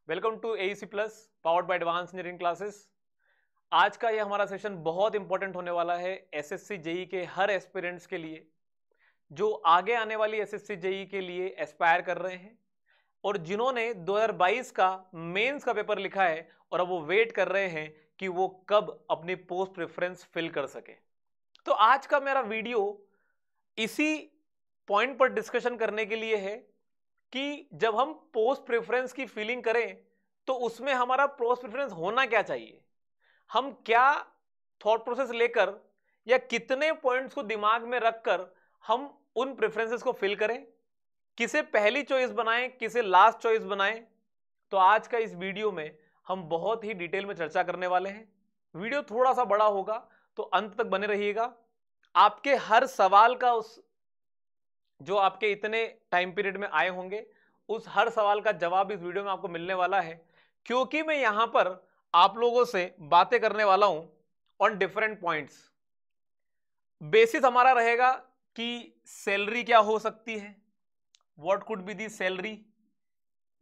Welcome to AEC plus powered by advance engineering classes. आज का ये हमारा सेशन बहुत इंपॉर्टेंट होने वाला है एसएससी जेई के हर एस्पिरेंट्स के लिए जो आगे आने वाली एसएससी जेई के लिए एस्पायर कर रहे हैं और जिन्होंने 2022 का मेंस का पेपर लिखा है और अब वो वेट कर रहे हैं कि वो कब अपनी पोस्ट प्रेफरेंस फिल कर सके। तो आज का मेरा वीडियो इसी पॉइंट पर डिस्कशन करने के लिए है कि जब हम पोस्ट प्रेफरेंस की फीलिंग करें तो उसमें हमारा पोस्ट प्रेफरेंस होना क्या चाहिए, हम क्या थॉट प्रोसेस लेकर या कितने पॉइंट्स को दिमाग में रखकर हम उन प्रेफरेंसेस को फिल करें, किसे पहली चॉइस बनाएं किसे लास्ट चॉइस बनाएं। तो आज का इस वीडियो में हम बहुत ही डिटेल में चर्चा करने वाले हैं। वीडियो थोड़ा सा बड़ा होगा तो अंत तक बने रहिएगा। आपके हर सवाल का जो आपके इतने टाइम पीरियड में आए होंगे उस हर सवाल का जवाब इस वीडियो में आपको मिलने वाला है, क्योंकि मैं यहां पर आप लोगों से बातें करने वाला हूं ऑन डिफरेंट पॉइंट्स। बेसिस हमारा रहेगा कि सैलरी क्या हो सकती है, what could be the salary.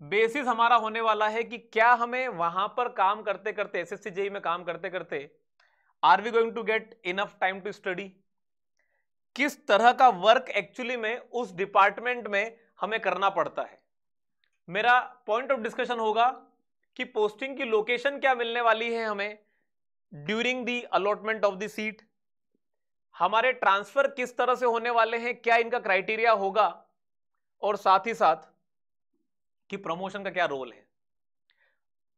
Basis हमारा होने वाला है कि क्या हमें वहां पर काम करते करते एसएससी जेई में काम करते करते are we going to get enough time to study, किस तरह का वर्क एक्चुअली में उस डिपार्टमेंट में हमें करना पड़ता है। मेरा पॉइंट ऑफ डिस्कशन होगा कि पोस्टिंग की लोकेशन क्या मिलने वाली है हमें during the allotment of the seat, हमारे ट्रांसफर किस तरह से होने वाले हैं, क्या इनका क्राइटेरिया होगा, और साथ ही साथ कि प्रमोशन का क्या रोल है।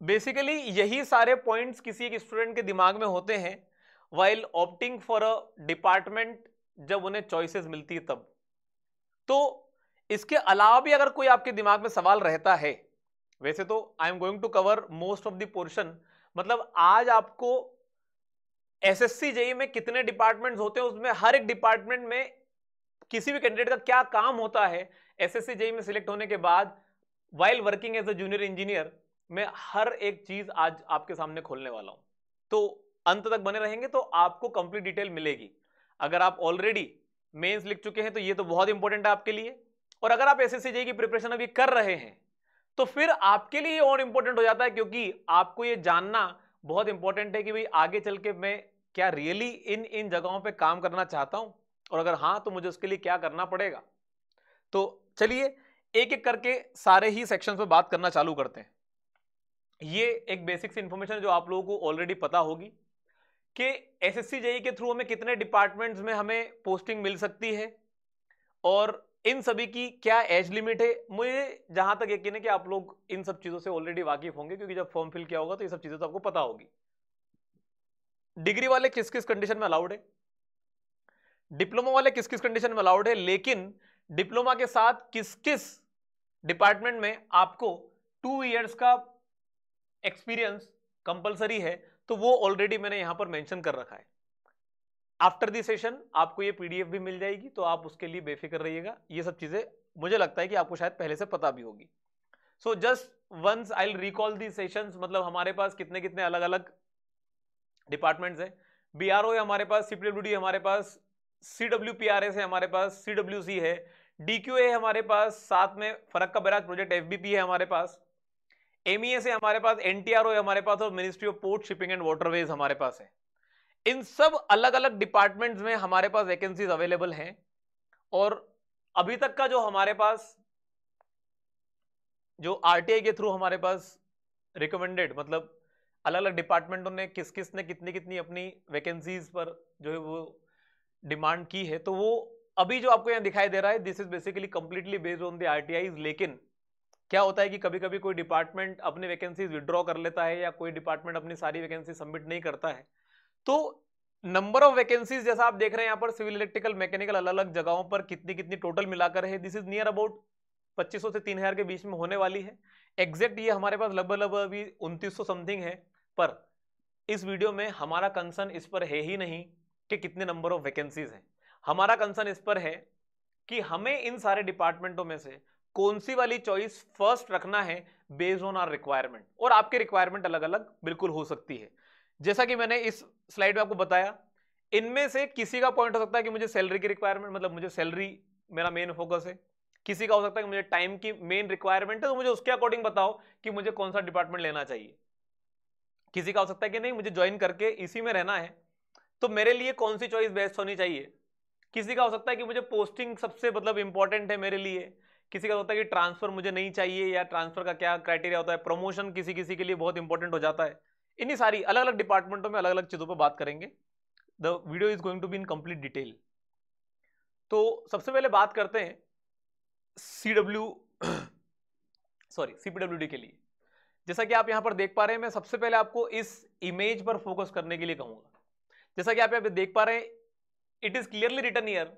बेसिकली यही सारे पॉइंट्स किसी एक स्टूडेंट के दिमाग में होते हैं while opting for a department, जब उन्हें चॉइसेस मिलती है तब। तो इसके अलावा भी अगर कोई आपके दिमाग में सवाल रहता है, वैसे तो I am going to cover most of the portion, मतलब आज आपको एसएससी जेई में कितने डिपार्टमेंट्स होते हैं उसमें हर एक डिपार्टमेंट में किसी भी कैंडिडेट का क्या काम होता है एसएससी जेई में सिलेक्ट होने के बाद while working as a junior engineer, मैं हर एक चीज आज आपके सामने खोलने वाला हूं। तो अंत तक बने रहेंगे तो आपको कंप्लीट डिटेल मिलेगी। अगर आप ऑलरेडी मेंस लिख चुके हैं तो ये तो बहुत इंपॉर्टेंट है आपके लिए, और अगर आप एसएससी जेई की प्रिपरेशन अभी कर रहे हैं तो फिर आपके लिए और इंपॉर्टेंट हो जाता है, क्योंकि आपको ये जानना बहुत इंपॉर्टेंट है कि भाई आगे चल के मैं क्या रियली इन इन जगहों पे काम करना चाहता हूं, और अगर हां तो मुझे उसके लिए क्या करना पड़ेगा। तो चलिए एक एक करके सारे ही सेक्शन पे बात करना चालू करते हैं। ये एक बेसिक इंफॉर्मेशन जो आप लोगों को ऑलरेडी पता होगी कि एसएससी जेई के थ्रू हमें कितने डिपार्टमेंट्स में हमें पोस्टिंग मिल सकती है और इन सभी की क्या एज लिमिट है। मुझे जहां तक यकीन है कि आप लोग इन सब चीजों से ऑलरेडी वाकिफ होंगे, क्योंकि जब फॉर्म फिल किया होगा तो ये सब चीजें तो आपको पता होगी। डिग्री वाले किस किस कंडीशन में अलाउड है, डिप्लोमा वाले किस किस कंडीशन में अलाउड है, लेकिन डिप्लोमा के साथ किस किस डिपार्टमेंट में आपको 2 इयर्स का एक्सपीरियंस कंपलसरी है, तो वो ऑलरेडी मैंने यहां पर मेंशन कर रखा है। आफ्टर दी सेशन आपको ये पीडीएफ भी मिल जाएगी, तो आप उसके लिए बेफिक्र रहिएगा। ये सब चीजें मुझे लगता है कि आपको शायद पहले से पता भी होगी। So just once I will recall the sessions, मतलब हमारे पास कितने कितने अलग अलग डिपार्टमेंट्स हैं। बीआरओ है हमारे पास, सीपीडब्ल्यूडी हमारे पास, सीडब्ल्यूपीआरएस है हमारे पास, सीडब्ल्यूसी है, डीक्यूए है हमारे पास, साथ में फरक का बैराज प्रोजेक्ट एफबीपी है हमारे पास, एमईएस है हमारे पास, एनटीआरओ है हमारे पास, और ministry of port shipping and waterways हमारे पास है। इन सब अलग अलग डिपार्टमेंट्स में हमारे पास वैकेंसीज अवेलेबल हैं, और अभी तक का जो हमारे पास जो आरटीआई के थ्रू हमारे पास रिकमेंडेड, मतलब अलग अलग डिपार्टमेंटों ने किस किस ने कितनी कितनी अपनी वैकेंसीज पर जो है वो डिमांड की है, तो वो अभी जो आपको यहाँ दिखाई दे रहा है this is basically completely based on the RTIs. लेकिन क्या होता है कि कभी कभी कोई डिपार्टमेंट अपनी वैकेंसीज विड्रॉ कर लेता है या कोई डिपार्टमेंट अपनी सारी वैकेंसी सबमिट नहीं करता है, तो नंबर ऑफ वैकेंसीज जैसा आप देख रहे हैं यहाँ पर सिविल इलेक्ट्रिकल मैकेनिकल अलग अलग जगहों पर कितनी कितनी टोटल मिलाकर है, दिस इज नियर अबाउट 2500 से 3000 के बीच में होने वाली है। एग्जैक्ट ये हमारे पास लगभग लगभग अभी 2900 समथिंग है, पर इस वीडियो में हमारा कंसर्न इस पर है ही नहीं कि कितने नंबर ऑफ वैकेंसीज हैं। हमारा कंसर्न इस पर है कि हमें इन सारे डिपार्टमेंटों में से कौन सी वाली चॉइस फर्स्ट रखना है बेस्ड ऑन आवर रिक्वायरमेंट, और आपके रिक्वायरमेंट अलग अलग बिल्कुल हो सकती है। जैसा कि मैंने इस स्लाइड में आपको बताया, इनमें से किसी का पॉइंट हो सकता है कि मुझे सैलरी की रिक्वायरमेंट, मतलब मुझे सैलरी मेरा मेन फोकस है, किसी का हो सकता है कि मुझे टाइम की मेन रिक्वायरमेंट है तो मुझे उसके अकॉर्डिंग बताओ कि मुझे कौन सा डिपार्टमेंट लेना चाहिए। किसी का हो सकता है कि नहीं मुझे ज्वाइन करके इसी में रहना है तो मेरे लिए कौन सी चॉइस बेस्ट होनी चाहिए। किसी का हो सकता है कि मुझे पोस्टिंग सबसे मतलब इंपॉर्टेंट है मेरे लिए। किसी का होता है कि ट्रांसफर मुझे नहीं चाहिए या ट्रांसफर का क्या क्राइटेरिया होता है, प्रमोशन किसी किसी के लिए बहुत इंपॉर्टेंट हो जाता है। इन्हीं सारी अलग अलग डिपार्टमेंटों में अलग अलग चीजों पर बात करेंगे। The video is going to be in complete detail. तो सबसे पहले बात करते हैं सीपीडब्ल्यूडी के लिए। जैसा कि आप यहां पर देख पा रहे हैं, मैं सबसे पहले आपको इस इमेज पर फोकस करने के लिए कहूंगा। जैसा कि आप यहां पे देख पा रहे हैं, it is clearly written here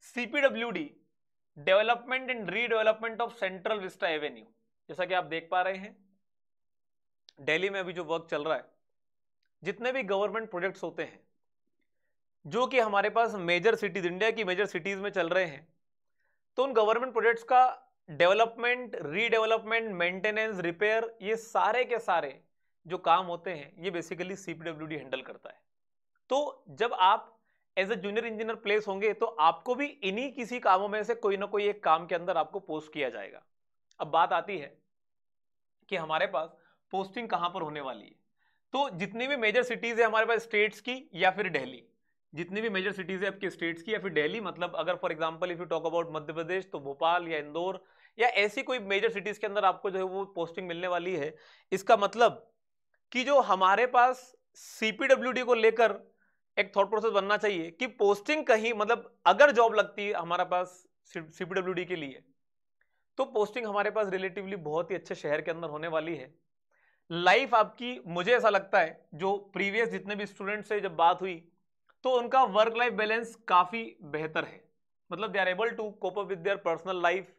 CPWD development and redevelopment of Central Vista Avenue. जैसा कि आप देख पा रहे हैं, दिल्ली में अभी जो वर्क चल रहा है, जितने भी गवर्नमेंट प्रोजेक्ट्स होते हैं जो कि हमारे पास मेजर सिटीज, इंडिया की मेजर सिटीज में चल रहे हैं, तो उन गवर्नमेंट प्रोजेक्ट्स का डेवलपमेंट, रीडेवलपमेंट, मेंटेनेंस, रिपेयर, ये सारे के सारे जो काम होते हैं ये बेसिकली सीपीडब्ल्यूडी हैंडल करता है। तो जब आप as a junior engineer place होंगे तो आपको भी इन्हीं किसी कामों में से कोई ना कोई एक काम के अंदर आपको पोस्ट किया जाएगा। अब बात आती है कि हमारे पास पोस्टिंग कहां पर होने वाली है। तो जितनी भी मेजर सिटीज है हमारे पास स्टेट्स की या फिर दिल्ली, जितनी भी मेजर सिटीज है आपकी स्टेट्स की या फिर दिल्ली, मतलब अगर for example if you talk about Madhya Pradesh तो भोपाल या इंदौर या ऐसी कोई मेजर सिटीज के अंदर आपको जो है वो पोस्टिंग मिलने वाली है। इसका मतलब कि जो हमारे पास सीपीडब्ल्यूडी को लेकर एक थॉट प्रोसेस बनना चाहिए कि पोस्टिंग कहीं, मतलब अगर जॉब लगती है हमारे पास सीपीडब्ल्यूडी के लिए, तो पोस्टिंग हमारे पास रिलेटिवली बहुत ही अच्छे शहर के अंदर होने वाली है। लाइफ आपकी, मुझे ऐसा लगता है, जो प्रीवियस जितने भी स्टूडेंट से जब बात हुई तो उनका वर्क लाइफ बैलेंस काफी बेहतर है। मतलब they are able to cope up with their personal life,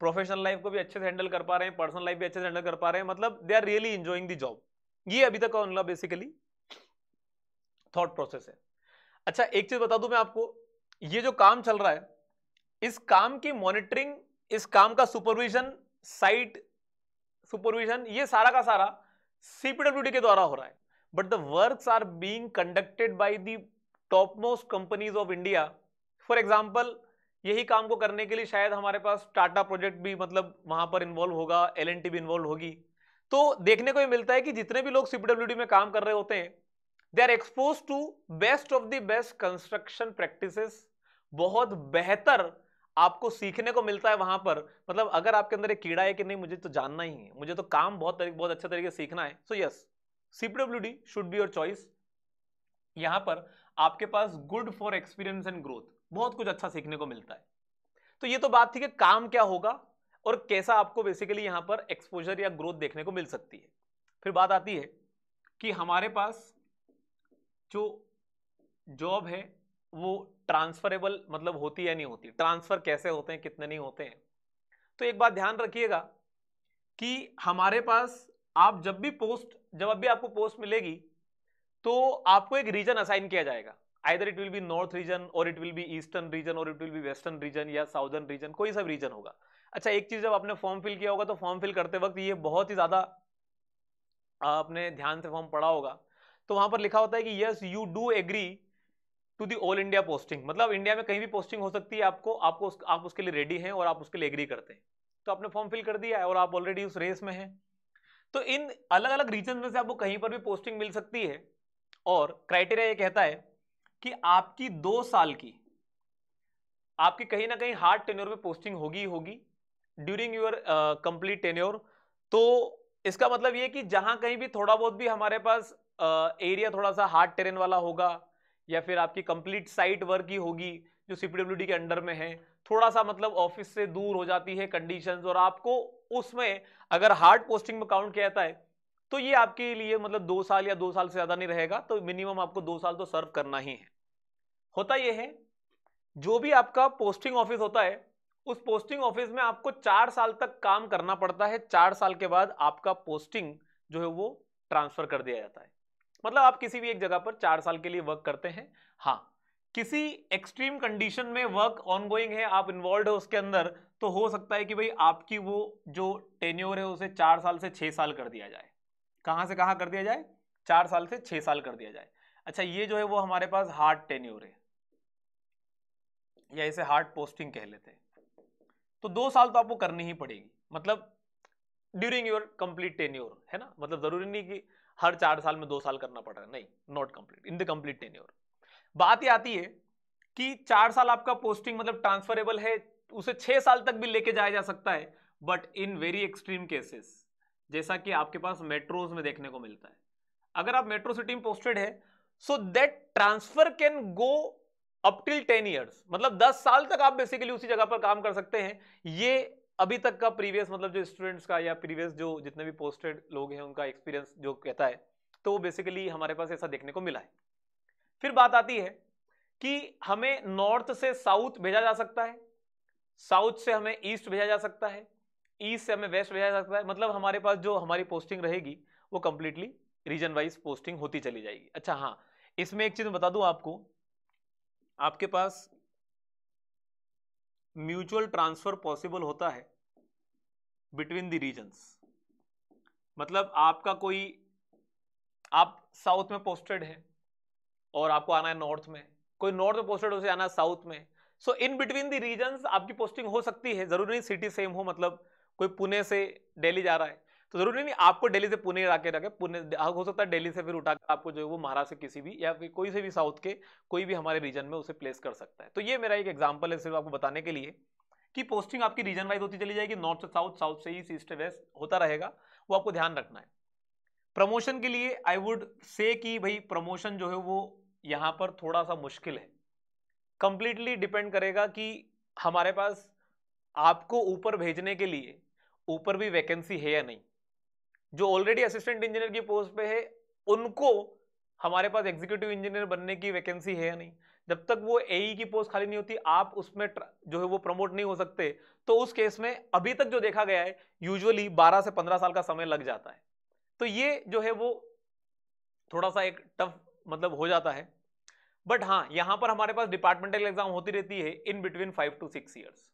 professional life को भी अच्छे से हैंडल कर पा रहे हैं, पर्सनल लाइफ भी अच्छे से हैंडल कर पा रहे हैं, मतलब they are really enjoying the job. ये अभी तक का उनका बेसिकली थॉट प्रोसेस है। अच्छा, एक चीज बता दूं मैं आपको, ये जो काम चल रहा है, इस काम की मॉनिटरिंग, इस काम का सुपरविजन, साइट सुपरविजन, ये सारा का सारा सीपीडब्ल्यूडी के द्वारा हो रहा है। But the works are being conducted by the top most companies of India. For example, यही काम को करने के लिए शायद हमारे पास टाटा प्रोजेक्ट भी मतलब वहां पर इन्वॉल्व होगा, एलएनटी भी इन्वॉल्व होगी। तो देखने को ये मिलता है कि जितने भी लोग सीपीडब्ल्यूडी में काम कर रहे होते हैं, they are expose to best of the best construction practices. बहुत बेहतर आपको सीखने को मिलता है वहां पर। मतलब अगर आपके अंदर एक कीड़ा है कि नहीं मुझे तो जानना ही है, मुझे तो काम बहुत अच्छे तरीके से सीखना है, so yes, CPWD should be your choice. यहां पर आपके पास good for experience and growth, बहुत कुछ अच्छा सीखने को मिलता है। तो ये तो बात थी कि काम क्या होगा और कैसा आपको बेसिकली यहां पर एक्सपोजर या ग्रोथ देखने को मिल सकती है। फिर बात आती है कि हमारे पास जो जॉब है वो ट्रांसफरेबल मतलब होती है नहीं होती, ट्रांसफर कैसे होते हैं, कितने नहीं होते हैं। तो एक बात ध्यान रखिएगा कि हमारे पास आप जब भी आपको पोस्ट मिलेगी तो आपको एक रीजन असाइन किया जाएगा। Either it will be north region और it will be eastern region और it will be western region या साउदर्न रीजन, कोई सा रीजन होगा। अच्छा, एक चीज, जब आपने फॉर्म फिल किया होगा तो फॉर्म फिल करते वक्त ये बहुत ही ज्यादा आपने ध्यान से फॉर्म पढ़ा होगा, तो वहां पर लिखा होता है कि yes you do agree to the all India posting. मतलब इंडिया में कहीं भी पोस्टिंग हो सकती है, आप उसके लिए रेडी हैं और आप उसके लिए एग्री करते हैं। तो आपने फॉर्म फिल कर दिया है और आप ऑलरेडी उस रेस में हैं। तो इन अलग अलग रीजन में से आपको कहीं पर भी पोस्टिंग मिल सकती है और क्राइटेरिया ये कहता है कि आपकी 2 साल की, आपकी कहीं ना कहीं हार्ड टेन्योर में पोस्टिंग होगी ड्यूरिंग योर कंप्लीट टेन्योर। तो इसका मतलब ये कि जहां कहीं भी थोड़ा बहुत भी हमारे पास एरिया थोड़ा सा हार्ड टेरेन वाला होगा या फिर आपकी कंप्लीट साइट वर्क ही होगी जो सीपीडब्ल्यूडी के अंडर में है, थोड़ा सा मतलब ऑफिस से दूर हो जाती है कंडीशंस, और आपको उसमें अगर हार्ड पोस्टिंग में काउंट किया जाता है तो ये आपके लिए मतलब 2 साल या 2 साल से ज्यादा नहीं रहेगा, तो मिनिमम आपको 2 साल तो सर्व करना ही है। होता यह है, जो भी आपका पोस्टिंग ऑफिस होता है उस पोस्टिंग ऑफिस में आपको 4 साल तक काम करना पड़ता है। 4 साल के बाद आपका पोस्टिंग जो है वो ट्रांसफर कर दिया जाता है। मतलब आप किसी भी एक जगह पर 4 साल के लिए वर्क करते हैं। हाँ, किसी एक्सट्रीम कंडीशन में वर्क ऑनगोइंग है, आप इन्वॉल्व है उसके अंदर, तो हो सकता है कि भाई आपकी वो जो टेन्योर है उसे 4 साल से 6 साल कर दिया जाए। कहां से कहां कर दिया जाए? 4 साल से 6 साल कर दिया जाए। अच्छा, ये जो है वो हमारे पास हार्ड टेन्योर है या इसे हार्ड पोस्टिंग कह लेते हैं। तो 2 साल तो आपको करनी ही पड़ेगी, मतलब ड्यूरिंग योर कंप्लीट टेन्योर, है ना, मतलब जरूरी नहीं कि हर 4 साल में 2 साल करना पड़ रहा है, नहीं, not complete, in the complete tenure. बात ये आती है कि 4 साल आपका पोस्टिंग मतलब ट्रांसफरेबल है, उसे 6 साल तक भी लेके जाया जा सकता है, but in very extreme cases, जैसा कि आपके पास मेट्रोज में देखने को मिलता है, अगर आप मेट्रो सिटी में पोस्टेड है, so that transfer can go up till 10 years, मतलब 10 साल तक आप बेसिकली उसी जगह पर काम कर सकते हैं। ये अभी तक का प्रीवियस मतलब जो स्टूडेंट्स का या प्रीवियस जो जितने भी पोस्टेड लोग हैं उनका एक्सपीरियंस जो कहता है, तो बेसिकली हमारे पास ऐसा देखने को मिला है। फिर बात आती है कि हमें नॉर्थ से साउथ भेजा जा सकता है, साउथ से हमें ईस्ट भेजा जा सकता है, ईस्ट से हमें वेस्ट भेजा जा सकता है, मतलब हमारे पास जो हमारी पोस्टिंग रहेगी वो कंप्लीटली रीजन वाइज पोस्टिंग होती चली जाएगी। अच्छा हाँ, इसमें एक चीज बता दूं आपको, आपके पास म्यूचुअल ट्रांसफर पॉसिबल होता है बिटवीन द रीजन्स, मतलब आपका कोई, आप साउथ में पोस्टेड है और आपको आना है नॉर्थ में, कोई नॉर्थ में पोस्टेड उसे आना है साउथ में, सो इन बिटवीन द रीजन्स आपकी पोस्टिंग हो सकती है, जरूरी नहीं सिटी सेम हो, मतलब कोई पुणे से दिल्ली जा रहा है तो जरूरी नहीं आपको दिल्ली से पुणे आके रखे, पुणे हो सकता है दिल्ली से फिर उठा आपको जो है वो महाराष्ट्र के किसी भी या फिर कोई से भी साउथ के कोई भी हमारे रीजन में उसे प्लेस कर सकता है। तो ये मेरा एक एग्जांपल है सिर्फ आपको बताने के लिए कि पोस्टिंग आपकी रीजन वाइज होती चली जाएगी, नॉर्थ से साउथ, साउथ से ईस्ट, ईस्ट से वेस्ट होता रहेगा, वो आपको ध्यान रखना है। प्रमोशन के लिए आई वुड से कि भाई प्रमोशन जो है वो यहां पर थोड़ा सा मुश्किल है, कंप्लीटली डिपेंड करेगा कि हमारे पास आपको ऊपर भेजने के लिए ऊपर भी वैकेंसी है या नहीं। जो ऑलरेडी असिस्टेंट इंजीनियर की पोस्ट पे है उनको हमारे पास एग्जीक्यूटिव इंजीनियर बनने की वैकेंसी है या नहीं, जब तक वो एई की पोस्ट खाली नहीं होती आप उसमें जो है वो प्रमोट नहीं हो सकते। तो उस केस में अभी तक जो देखा गया है यूजुअली 12 से 15 साल का समय लग जाता है, तो ये जो है वो थोड़ा सा एक टफ मतलब हो जाता है। बट हाँ, यहां पर हमारे पास डिपार्टमेंटल एग्जाम होती रहती है इन बिटवीन 5 to 6 ईयर्स,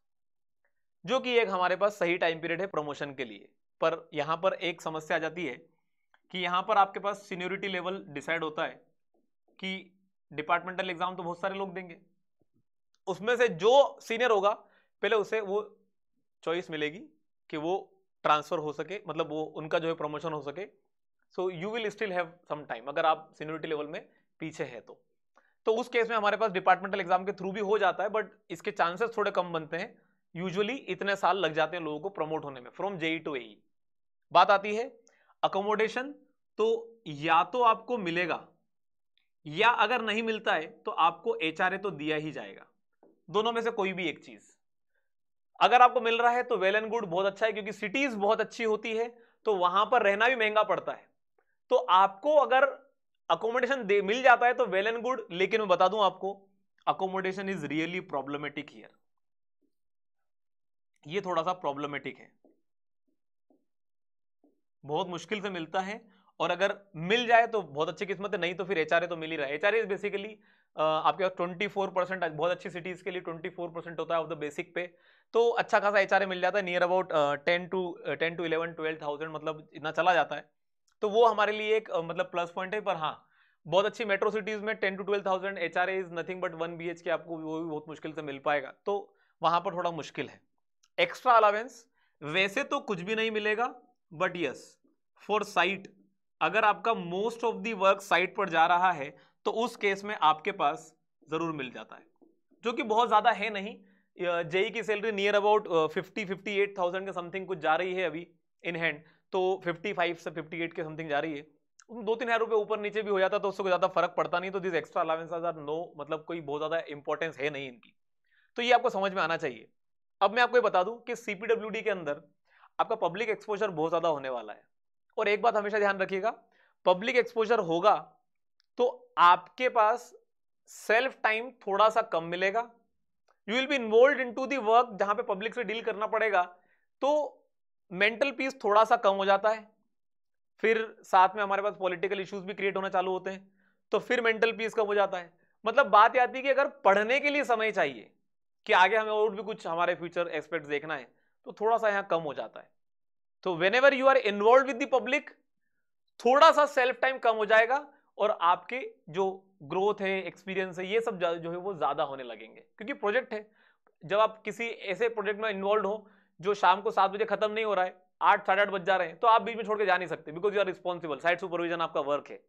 जो कि एक हमारे पास सही टाइम पीरियड है प्रमोशन के लिए। पर यहां पर एक समस्या आ जाती है कि यहां पर आपके पास सीनियोरिटी लेवल डिसाइड होता है कि डिपार्टमेंटल एग्जाम तो बहुत सारे लोग देंगे, उसमें से जो सीनियर होगा पहले उसे वो चॉइस मिलेगी कि वो ट्रांसफर हो सके, मतलब वो उनका जो है प्रमोशन हो सके। So you will still have some time अगर आप सीनियोरिटी लेवल में पीछे है तो उस केस में हमारे पास डिपार्टमेंटल एग्जाम के थ्रू भी हो जाता है, बट इसके चांसेस थोड़े कम बनते हैं, यूजुअली इतने साल लग जाते हैं लोगों को प्रमोट होने में फ्रॉम जेई टू एई। बात आती है अकोमोडेशन, तो या तो आपको मिलेगा या अगर नहीं मिलता है तो आपको एचआरए तो दिया ही जाएगा, दोनों में से कोई भी एक चीज। अगर आपको मिल रहा है तो वेल एंड गुड, बहुत अच्छा है, क्योंकि सिटीज बहुत अच्छी होती है तो वहां पर रहना भी महंगा पड़ता है, तो आपको अगर अकोमोडेशन मिल जाता है तो वेल एंड गुड, लेकिन मैं बता दूं आपको accommodation is really problematic here, ये थोड़ा सा प्रॉब्लमेटिक है, बहुत मुश्किल से मिलता है, और अगर मिल जाए तो बहुत अच्छी किस्मत है, नहीं तो फिर एचआरए तो मिल ही रहा है। एचआरए बेसिकली आपके पास 24%, बहुत अच्छी सिटीज के लिए 24% होता है ऑफ द बेसिक पे, तो अच्छा खासा एचआरए मिल जाता है, नियर अबाउट 10 to 11-12,000, मतलब इतना चला जाता है, तो वो हमारे लिए एक मतलब प्लस पॉइंट है। पर हाँ, बहुत अच्छी मेट्रो सिटीज में 10 to 12,000 HRA is nothing but 1 BHK आपको वो भी बहुत मुश्किल से मिल पाएगा, तो वहां पर थोड़ा मुश्किल है। एक्स्ट्रा अलावेंस वैसे तो कुछ भी नहीं मिलेगा, बट यस फॉर साइट, अगर आपका most of the work site पर जा रहा है तो उस केस में आपके पास जरूर मिल जाता है, जो कि बहुत ज्यादा है नहीं। जेई की सैलरी नियर अबाउट 58,000 के समथिंग कुछ जा रही है अभी इन हैंड, तो 55 से 58 के समथिंग जा रही है, 2-3 हजार रुपए ऊपर नीचे भी हो जाता तो उससे कोई ज्यादा फर्क पड़ता नहीं, तो this extra allowances are no, मतलब कोई बहुत ज्यादा इंपॉर्टेंस है नहीं इनकी, तो ये आपको समझ में आना चाहिए। अब मैं आपको ये बता दूं कि सीपीडब्ल्यूडी के अंदर आपका पब्लिक एक्सपोजर बहुत ज्यादा होने वाला है, और एक बात हमेशा ध्यान रखिएगा, पब्लिक एक्सपोजर होगा तो आपके पास सेल्फ टाइम थोड़ा सा कम मिलेगा, you will be involve into the work जहां पे पब्लिक से डील करना पड़ेगा, तो मेंटल पीस थोड़ा सा कम हो जाता है, फिर साथ में हमारे पास पॉलिटिकल इश्यूज भी क्रिएट होना चालू होते हैं, तो फिर मेंटल पीस कम हो जाता है। मतलब बात आती है कि अगर पढ़ने के लिए समय चाहिए कि आगे हमें और भी कुछ हमारे फ्यूचर एस्पेक्ट्स देखना है, तो थोड़ा सा यहां कम हो जाता है। तो whenever you are involve with the public थोड़ा सा सेल्फ टाइम कम हो जाएगा, और आपके जो ग्रोथ है, एक्सपीरियंस है, ये सब जो है वो ज्यादा होने लगेंगे, क्योंकि प्रोजेक्ट है, जब आप किसी ऐसे प्रोजेक्ट में इन्वॉल्व हो जो शाम को 7 बजे खत्म नहीं हो रहा है, 8 साढ़े 8 बज जा रहे हैं, तो आप बीच में छोड़ के जा नहीं सकते, because you are responsible, site supervision आपका वर्क है।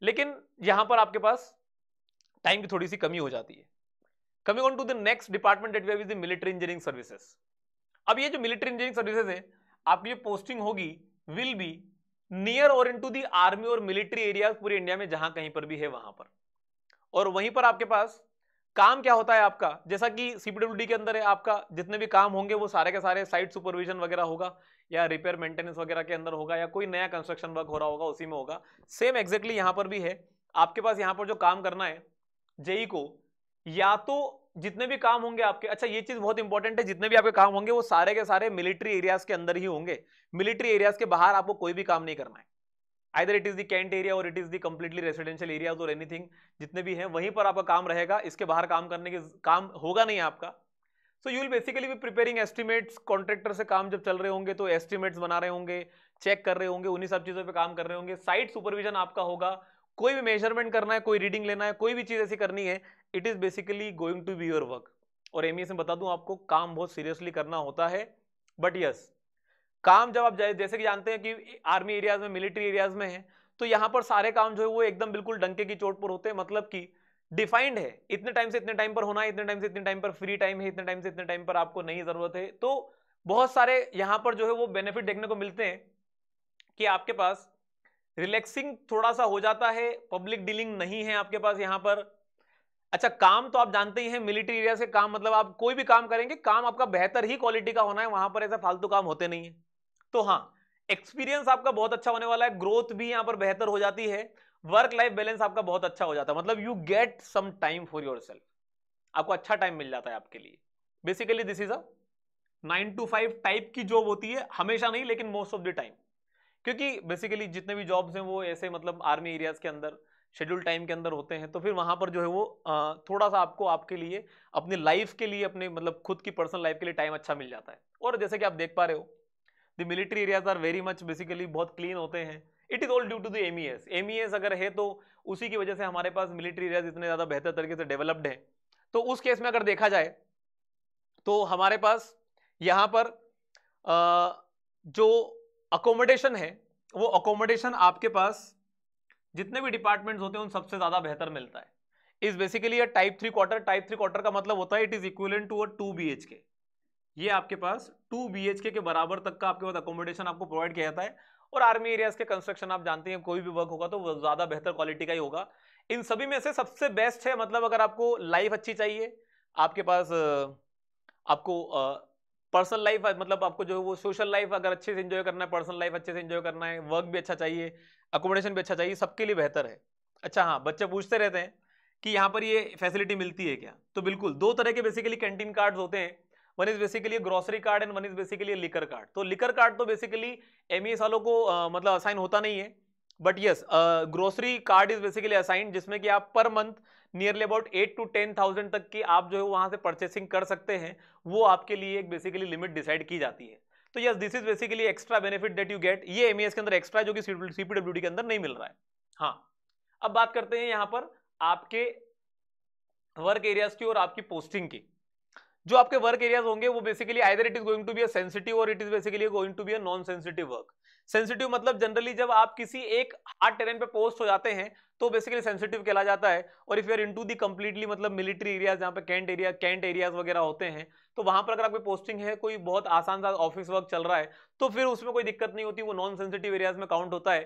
लेकिन यहां पर आपके पास टाइम की थोड़ी सी कमी हो जाती है। Coming on to the next department that we have is the military engineering services. अब ये जो मिलिट्री इंजीनियरिंग सर्विसेज है, आपकी जो पोस्टिंग होगी विल बी नियर और इनटू द आर्मी और मिलिट्री एरियाज पूरे इंडिया में जहां कहीं पर भी है वहां पर। और वहीं पर आपके पास काम क्या होता है आपका, जैसा कि सीपीडब्ल्यूडी के अंदर है, आपका जितने भी काम होंगे वो सारे के सारे साइट सुपरविजन वगैरह होगा, या रिपेयर मेंटेनेंस वगैरह के अंदर होगा, या कोई नया कंस्ट्रक्शन वर्क हो रहा होगा उसी में होगा। सेम एग्जैक्टली यहां पर भी है। आपके पास यहां पर जो काम करना है जेई को, या तो जितने भी काम होंगे आपके, अच्छा ये चीज बहुत इंपॉर्टेंट है, जितने भी आपके काम होंगे वो सारे के सारे मिलिट्री एरियाज के अंदर ही होंगे। मिलिट्री एरियाज के बाहर आपको कोई भी काम नहीं करना है। Either it is the cant area और it is the completely residential areas और एनीथिंग, जितने भी हैं वहीं पर आपका काम रहेगा। इसके बाहर काम करने के काम होगा नहीं आपका। सो यू विल बेसिकली भी प्रिपेयरिंग एस्टिमेट्स, कॉन्ट्रैक्टर से काम जब चल रहे होंगे तो एस्टिमेट्स बना रहे होंगे, चेक कर रहे होंगे, उन्हीं सब चीजों पे काम कर रहे होंगे। साइट सुपरविजन आपका होगा, कोई भी मेजरमेंट करना है, कोई रीडिंग लेना है, कोई भी चीज ऐसी करनी है, it is basically going to be your work. और एमईएस में बता दूं आपको, काम बहुत सीरियसली करना होता है। बट यस, काम जब आप जैसे कि जानते हैं कि आर्मी एरियाज में, मिलिट्री एरियाज में है, तो यहां पर सारे काम जो है वो एकदम बिल्कुल डंके की चोट पर होते हैं। मतलब कि डिफाइंड है, इतने टाइम से इतने टाइम पर होना है, इतने टाइम से इतने टाइम पर फ्री टाइम है, इतने टाइम से इतने टाइम पर आपको नहीं जरूरत है। तो बहुत सारे यहां पर जो है वो बेनिफिट देखने को मिलते हैं कि आपके पास रिलैक्सिंग थोड़ा सा हो जाता है, पब्लिक डीलिंग नहीं है आपके पास यहां पर। अच्छा, काम तो आप जानते ही हैं, मिलिट्री एरिया से काम मतलब आप कोई भी काम करेंगे, काम आपका बेहतर ही क्वालिटी का होना है, वहां पर ऐसा फालतू काम होते नहीं है। तो हाँ, एक्सपीरियंस आपका बहुत अच्छा होने वाला है, ग्रोथ भी यहां पर बेहतर हो जाती है, वर्क लाइफ बैलेंस आपका बहुत अच्छा हो जाता है। मतलब you get some time for yourself, आपको अच्छा टाइम मिल जाता है आपके लिए। Basically this is a 9 to 5 type की जॉब होती है, हमेशा नहीं लेकिन मोस्ट ऑफ द टाइम। क्योंकि बेसिकली जितने भी जॉब्स हैं वो ऐसे मतलब आर्मी एरियाज के अंदर शेड्यूल टाइम के अंदर होते हैं, तो फिर वहां पर जो है वो थोड़ा सा आपको आपके लिए, अपनी लाइफ के लिए, अपने मतलब खुद की पर्सनल लाइफ के लिए टाइम अच्छा मिल जाता है। और जैसे कि आप देख पा रहे हो, the military areas are very much basically बहुत क्लीन होते हैं। It is all due to the MES. MES अगर है तो उसी की वजह से हमारे पास मिलिट्री एरियाज इतने ज्यादा बेहतर तरीके से डेवलप्ड हैं। तो उस केस में अगर देखा जाए तो हमारे पास यहाँ पर जो अकोमोडेशन है, वो अकोमोडेशन आपके पास जितने भी डिपार्टमेंट्स होते हैं उन सबसे ज्यादा बेहतर मिलता है। Is basically a type 3 quarter. Type 3 quarter का मतलब होता है it is equivalent to a 2 BHK। ये आपके पास 2 BHK के बराबर तक का आपके पास अकोमोडेशन आपको प्रोवाइड किया जाता है। और आर्मी एरियाज के कंस्ट्रक्शन आप जानते हैं, कोई भी वर्क होगा तो वो ज्यादा बेहतर क्वालिटी का ही होगा। इन सभी में से सबसे बेस्ट है, मतलब अगर आपको लाइफ अच्छी चाहिए, आपके पास आपको पर्सनल लाइफ, मतलब आपको जो है वो सोशल लाइफ अगर अच्छे से एंजॉय करना है, पर्सनल लाइफ अच्छे से एंजॉय करना है, वर्क भी अच्छा चाहिए, अकोमोडेशन भी अच्छा चाहिए, सबके लिए बेहतर है। अच्छा हाँ, बच्चे पूछते रहते हैं कि यहाँ पर ये फैसिलिटी मिलती है क्या? तो बिल्कुल, दो तरह के बेसिकली कैंटीन कार्ड्स होते हैं। One is basically grocery card and one is basically liquor card. तो लिकर कार्ड तो बेसिकली एमईएस वालों को मतलब असाइन होता नहीं है, but yes grocery card is basically assign, जिसमें कि आप per month nearly about 8 to 10,000 तक की आप जो है वहां से परचेसिंग कर सकते हैं। वो आपके लिए एक बेसिकली लिमिट डिसाइड की जाती है। तो yes, this is basically extra benefit that you get. ये एमईएस के अंदर एक्स्ट्रा जो कि सीपीडब्ल्यूडी के अंदर नहीं मिल रहा है। हाँ, अब बात करते हैं यहां पर आपके वर्क एरियाज की और आपकी पोस्टिंग की। जो आपके वर्क एरियाज होंगे वो basically either it is going to be a sensitive और it is basically going to be a non sensitive work. Sensitive मतलब जनरली जब आप किसी एक हार्ड टेरेन पे पोस्ट हो जाते हैं तो बेसिकली सेंसिटिव कहला जाता है। और if you are into the completely मतलब मिलिट्री एरियाज, जहां पे कैंट एरियाज वगैरह होते हैं, तो वहां पर अगर आपकी पोस्टिंग है, कोई बहुत आसान सा ऑफिस वर्क चल रहा है, तो फिर उसमें कोई दिक्कत नहीं होती, वो नॉन सेंसिटिव एरियाज में काउंट होता है।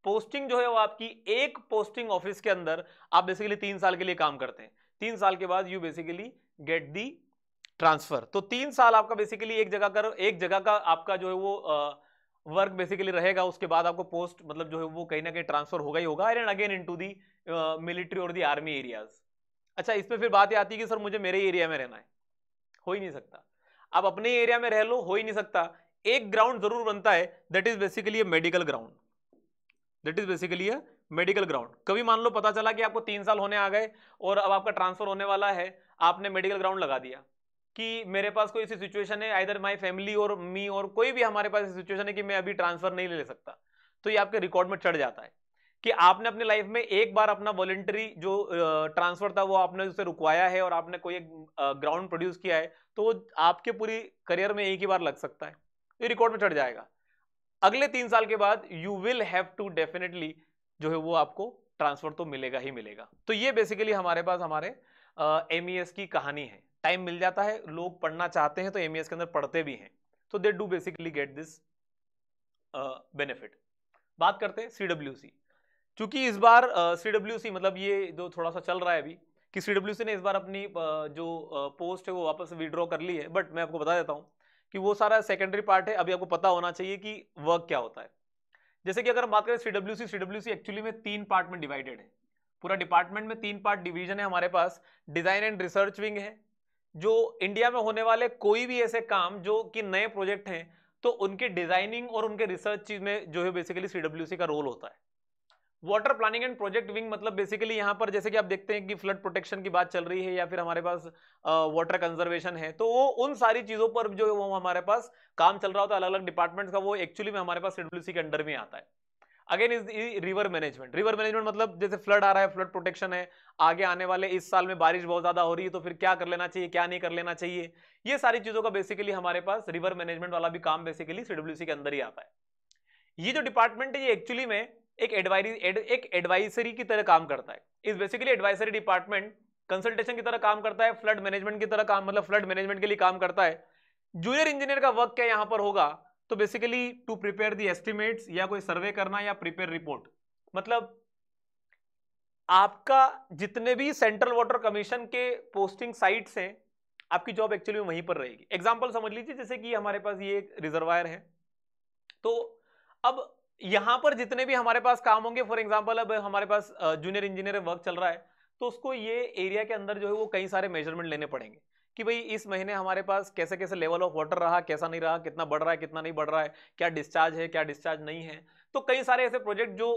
पोस्टिंग जो है वो आपकी एक पोस्टिंग ऑफिस के अंदर आप बेसिकली 3 साल के लिए काम करते हैं। 3 साल के बाद you basically get the transfer. तो 3 साल आपका बेसिकली एक जगह का आपका जो है वो वर्क बेसिकली रहेगा। उसके बाद आपको पोस्ट मतलब जो है वो कहीं ना कहीं ट्रांसफर होगा ही होगा, and again into the military और दी आर्मी एरियाज। अच्छा, इसमें फिर बात आती है कि सर मुझे मेरे एरिया में रहना है। हो ही नहीं सकता। आप अपने एरिया में रह लो, हो ही नहीं सकता। एक ग्राउंड जरूर बनता है, that is basically a medical ground. That is basically a medical ground. कभी मान लो पता चला कि आपको 3 साल होने आ गए और अब आपका ट्रांसफर होने वाला है, आपने मेडिकल ग्राउंड लगा दिया कि मेरे पास कोई ऐसी सिचुएशन है, आइदर माय फैमिली और मी और कोई भी हमारे पास ऐसी सिचुएशन है कि मैं अभी ट्रांसफर नहीं ले सकता, तो ये आपके रिकॉर्ड में चढ़ जाता है कि आपने अपनी लाइफ में एक बार अपना वॉलंटरी जो ट्रांसफर था वो आपने उसे रुकवाया है और आपने कोई एक ग्राउंड प्रोड्यूस किया है, तो वो आपके पूरी करियर में एक ही बार लग सकता है, ये रिकॉर्ड में चढ़ जाएगा। अगले 3 साल के बाद you will have to definitely जो है वो आपको ट्रांसफर तो मिलेगा ही मिलेगा। तो ये बेसिकली हमारे पास हमारे MES की कहानी है। टाइम मिल जाता है, लोग पढ़ना चाहते हैं तो MES के अंदर पढ़ते भी हैं, तो they do basically get this benefit. बात करते हैं CWC। क्योंकि इस बार CWC मतलब ये जो थोड़ा सा चल रहा है अभी कि CWC ने इस बार अपनी जो पोस्ट है वो वापस विड्रॉ कर ली है, बट मैं आपको बता देता हूं कि वो सारा सेकेंडरी पार्ट है। अभी आपको पता होना चाहिए कि वर्क क्या होता है। जैसे कि अगर हम बात करें CWC एक्चुअली में 3 पार्ट में डिवाइडेड है। पूरा डिपार्टमेंट में 3 पार्ट डिवीजन है हमारे पास। डिजाइन एंड रिसर्च विंग है, जो इंडिया में होने वाले कोई भी ऐसे काम जो कि नए प्रोजेक्ट हैं तो उनके डिजाइनिंग और उनके रिसर्च चीज में जो है बेसिकली CWC का रोल होता है। Water planning and project wing मतलब बेसिकली यहाँ पर जैसे कि आप देखते हैं कि फ्लड प्रोटेक्शन की बात चल रही है या फिर हमारे पास वाटर कंजर्वेशन है, तो वो उन सारी चीजों पर जो है वो हमारे पास काम चल रहा होता है अलग अलग डिपार्टमेंट्स का, वो एक्चुअली में हमारे पास CWC के अंडर में आता है। Again is river management. River management मतलब जैसे फ्लड आ रहा है, फ्लड प्रोटेक्शन है, आगे आने वाले इस साल में बारिश बहुत ज्यादा हो रही है तो फिर क्या कर लेना चाहिए, क्या नहीं कर लेना चाहिए, ये सारी चीजों का बेसिकली हमारे पास रिवर मैनेजमेंट वाला भी काम बेसिकली CWC के अंदर ही आता है। ये जो डिपार्टमेंट है ये एक्चुअली में एक एडवाइजरी की तरह काम करता है। इस बेसिकली एडवाइजरी डिपार्टमेंट कंसल्टेशन की तरह काम करता है, फ्लड मैनेजमेंट की तरह काम मतलब फ्लड मैनेजमेंट के लिए काम करता है। जूनियर इंजीनियर का वर्क क्या यहां पर होगा, तो basically to prepare the estimates या कोई सर्वे करना या प्रिपेयर रिपोर्ट। मतलब आपका जितने भी सेंट्रल वाटर कमीशन के पोस्टिंग साइट्स हैं, आपकी जॉब एक्चुअली वहीं पर रहेगी। एग्जांपल समझ लीजिए जैसे कि हमारे पास ये एक रिजर्वायर है, तो अब यहां पर जितने भी हमारे पास काम होंगे, फॉर एग्जांपल अब हमारे पास जूनियर इंजीनियर वर्क चल रहा है, तो उसको ये एरिया के अंदर जो है वो कई सारे मेजरमेंट लेने पड़ेंगे कि भाई इस महीने हमारे पास कैसे कैसे लेवल ऑफ वाटर रहा, कैसा नहीं रहा, कितना बढ़ रहा है, कितना नहीं बढ़ रहा है, क्या डिस्चार्ज है, क्या डिस्चार्ज नहीं है। तो कई सारे ऐसे प्रोजेक्ट जो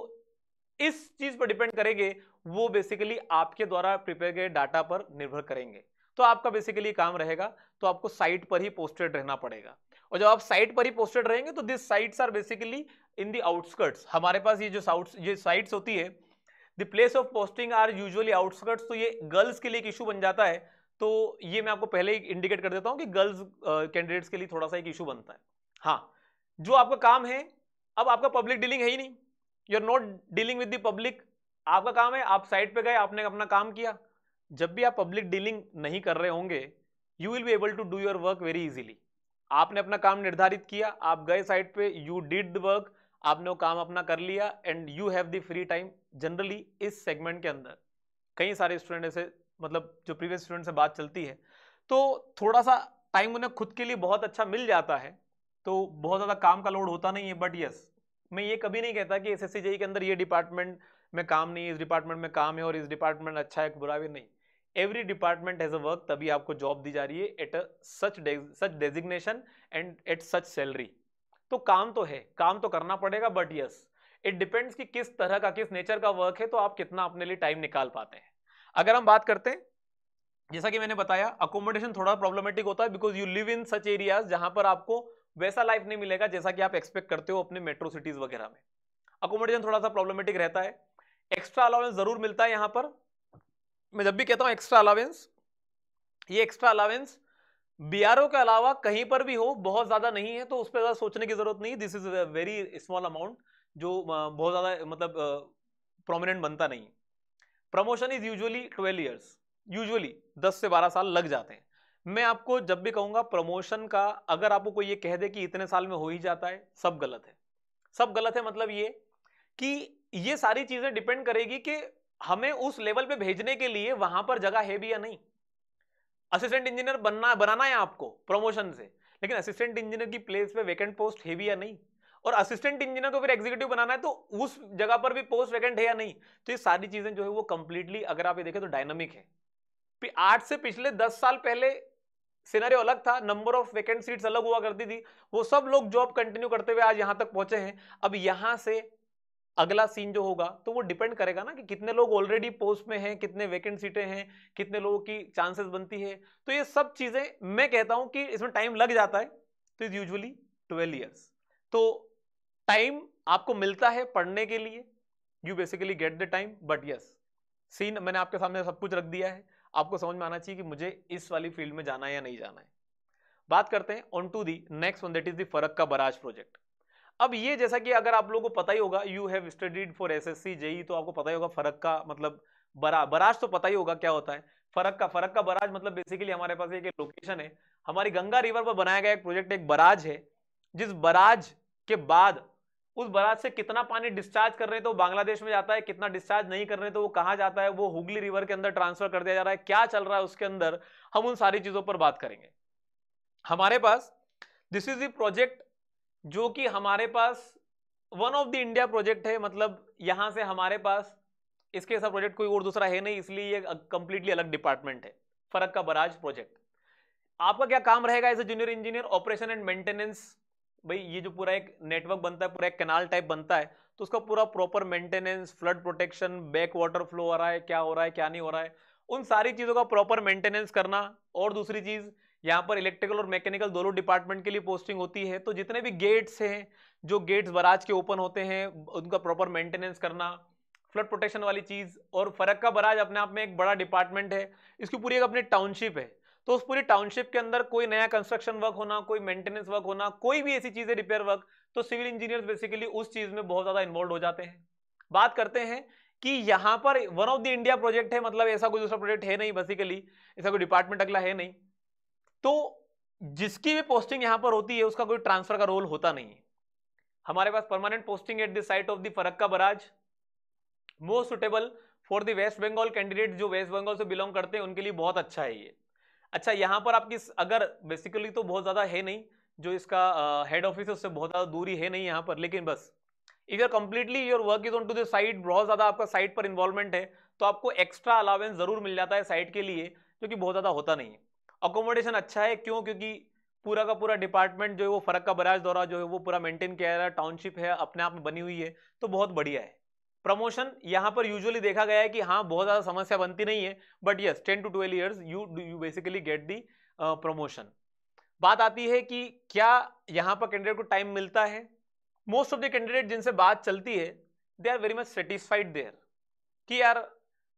इस चीज पर डिपेंड करेंगे, वो बेसिकली आपके द्वारा प्रिपेयर गए डाटा पर निर्भर करेंगे। तो आपका बेसिकली काम रहेगा, तो आपको साइट पर ही पोस्टेड रहना पड़ेगा। और जब आप साइट पर ही पोस्टेड रहेंगे तो this sites are basically in the outskirts. हमारे पास ये जो साइट्स होती है, the place of posting are usually outskirts, तो ये गर्ल्स के लिए एक इशू बन जाता है। तो ये मैं आपको पहले ही इंडिकेट कर देता हूं कि गर्ल्स कैंडिडेट्स के लिए थोड़ा सा एक इशू बनता है। हाँ, जो आपका काम है, अब आपका पब्लिक डीलिंग है ही नहीं, you are not dealing with the public. आपका काम है, आप साइट पे गए, आपने अपना काम किया। जब भी आप पब्लिक डीलिंग नहीं कर रहे होंगे, you will be able to do your work very easily. आपने अपना काम निर्धारित किया, आप गए साइट पे, यू डिड द वर्क, आपने वो काम अपना कर लिया and you have the free time. Generally इस सेगमेंट के अंदर कई सारे स्टूडेंट ऐसे, मतलब जो प्रीवियस स्टूडेंट से बात चलती है, तो थोड़ा सा टाइम उन्हें खुद के लिए बहुत अच्छा मिल जाता है, तो बहुत ज्यादा काम का लोड होता नहीं है। बट यस, मैं ये कभी नहीं कहता कि SSC JEE के अंदर ये डिपार्टमेंट में काम नहीं है, इस डिपार्टमेंट में काम है और इस डिपार्टमेंट अच्छा है बुरा भी नहीं। Every department has a work, तभी आपको जॉब दी जा रही है at such designation and at such salary. तो काम तो है, काम तो करना पड़ेगा, बट यस इट डिपेंड्स कि किस तरह का, किस नेचर का वर्क है, तो आप कितना अपने लिए टाइम निकाल पाते हैं। अगर हम बात करते हैं, जैसा कि मैंने बताया, अकोमोडेशन थोड़ा प्रॉब्लमेटिक होता है because you live in such areas जहां पर आपको वैसा लाइफ नहीं मिलेगा जैसा कि आप एक्सपेक्ट करते हो अपने मेट्रो सिटीज वगैरह में। अकोमोडेशन थोड़ा सा प्रॉब्लमेटिक रहता है। एक्स्ट्रा अलाउंस जरूर मिलता है यहां पर। मैं जब भी कहता हूं एक्स्ट्रा अलाउंस, ये एक्स्ट्रा अलाउंस BRO के अलावा कहीं पर भी हो, बहुत ज्यादा नहीं है, तो उस पर ज्यादा सोचने की जरूरत नहीं। This is very small amount जो बहुत ज्यादा मतलब प्रोमिनेंट बनता नहीं। Promotion is usually 12 years, usually 10 से 12 साल लग जाते हैं। मैं आपको जब भी कहूंगा प्रमोशन का, अगर आपको कोई ये कह दे कि इतने साल में हो ही जाता है, सब गलत है। सब गलत है मतलब ये कि ये सारी चीजें डिपेंड करेगी कि हमें उस लेवल पे भेजने के लिए वहां पर जगह है भी या नहीं। असिस्टेंट इंजीनियर बनाना है आपको प्रमोशन से, लेकिन असिस्टेंट इंजीनियर की प्लेस पे वैकेंट पोस्ट है भी या नहीं, और असिस्टेंट इंजीनियर को फिर एग्जीक्यूटिव बनाना है तो उस जगह पर भी पोस्ट वैकेंट है या नहीं। तो ये सारी चीजें जो है वो कंप्लीटली, अगर आप ये देखें तो डायनामिक है। आज से पिछले 10 साल पहले सिनेरियो अलग था, नंबर ऑफ वैकेंट सीट्स अलग हुआ करती थी, वो सब लोग जॉब कंटिन्यू करते हुए आज यहां तक पहुंचे हैं। अब यहां से अगला सीन जो होगा तो वो डिपेंड करेगा ना कि कितने लोग ऑलरेडी पोस्ट में हैं, कितने वैकेंट सीटें हैं, कितने लोगों की चांसेस बनती है। तो ये सब चीजें मैं कहता हूं कि इसमें टाइम लग जाता है, तो इज यूजुअली 12 ईयर्स। तो टाइम आपको मिलता है पढ़ने के लिए, you basically get the time, but yes scene मैंने आपके सामने सब कुछ रख दिया है, आपको समझ में आना चाहिए कि मुझे इस वाली फील्ड में जाना है या नहीं जाना है। बात करते हैं on to the next one, that is the Farakka barrage project. अब ये जैसा कि अगर आप लोगों को पता ही होगा, you have studied for SSC JE, तो आपको पता ही होगा फरक्का मतलब बराज तो पता ही होगा क्या होता है। फरक्का बराज मतलब बेसिकली हमारे पास एक लोकेशन है, हमारी गंगा रिवर पर बनाया गया एक प्रोजेक्ट, एक बराज है, जिस बराज के बाद उस बराज से कितना पानी डिस्चार्ज कर रहे हैं तो बांग्लादेश में जाता है, कितना डिस्चार्ज नहीं कर रहे तो वो कहां जाता है, वो हुगली रिवर के अंदर ट्रांसफर कर दिया जा रहा है, क्या चल रहा है उसके अंदर, हम उन सारी चीजों पर बात करेंगे। हमारे पास दिस इज द प्रोजेक्ट जो कि हमारे पास one of the India project है, मतलब यहां से हमारे पास इसके ऐसा प्रोजेक्ट कोई और दूसरा है नहीं, इसलिए ये कंप्लीटली अलग डिपार्टमेंट है, फरक्का बराज प्रोजेक्ट। आपका क्या काम रहेगा as a junior engineer, operation and maintenance. भाई ये जो पूरा एक नेटवर्क बनता है, पूरा एक कैनाल टाइप बनता है, तो उसका पूरा proper maintenance, flood protection, back water flow हो रहा है, क्या हो रहा है क्या नहीं हो रहा है, उन सारी चीजों का प्रॉपर मेंटेनेंस करना। और दूसरी चीज, यहाँ पर इलेक्ट्रिकल और मैकेनिकल दोनों डिपार्टमेंट के लिए पोस्टिंग होती है, तो जितने भी गेट्स हैं, जो गेट्स बराज के ओपन होते हैं, उनका प्रॉपर मेंटेनेंस करना, फ्लड प्रोटेक्शन वाली चीज। और फरक्का बराज अपने आप में एक बड़ा डिपार्टमेंट है, इसकी पूरी एक अपनी टाउनशिप है, तो उस पूरी टाउनशिप के अंदर कोई नया कंस्ट्रक्शन वर्क होना, कोई मेंटेनेंस वर्क होना, कोई भी ऐसी चीजें, रिपेयर वर्क, तो सिविल इंजीनियर्स बेसिकली उस चीज में बहुत ज्यादा इन्वॉल्व हो जाते हैं। बात करते हैं कि यहां पर one of the India project है, मतलब ऐसा कोई दूसरा प्रोजेक्ट है नहीं, बेसिकली ऐसा कोई डिपार्टमेंट अगला है नहीं, तो जिसकी भी पोस्टिंग यहां पर होती है उसका कोई ट्रांसफर का रोल होता नहीं है। हमारे पास permanent posting at the site of the Farakka barrage, most suitable for the West Bengal candidate, जो वेस्ट बंगाल से बिलोंग करते हैं उनके लिए बहुत अच्छा है ये। अच्छा, यहाँ पर आपकी अगर बेसिकली तो बहुत ज्यादा है नहीं, जो इसका हेड ऑफिस है उससे बहुत ज्यादा दूरी है नहीं यहाँ पर, लेकिन बस if your completely your work is on to the site, बहुत ज्यादा आपका साइट पर इन्वॉल्वमेंट है, तो आपको एक्स्ट्रा अलावेंस जरूर मिल जाता है साइट के लिए, जो कि बहुत ज्यादा होता नहीं है। अकोमोडेशन अच्छा है, क्यों? क्योंकि पूरा का पूरा डिपार्टमेंट जो है वो फरक्का बराज द्वारा जो है वो पूरा मेंटेन किया जा रहा है, टाउनशिप है, अपने आप में बनी हुई है, तो बहुत बढ़िया है। प्रमोशन यहाँ पर यूजुअली देखा गया है कि हाँ बहुत ज्यादा समस्या बनती नहीं है, but yes 10 to 12 years you basically get the promotion. बात आती है कि क्या यहाँ पर कैंडिडेट को टाइम मिलता है। मोस्ट ऑफ द कैंडिडेट जिनसे बात चलती है, they are very much satisfied there कि यार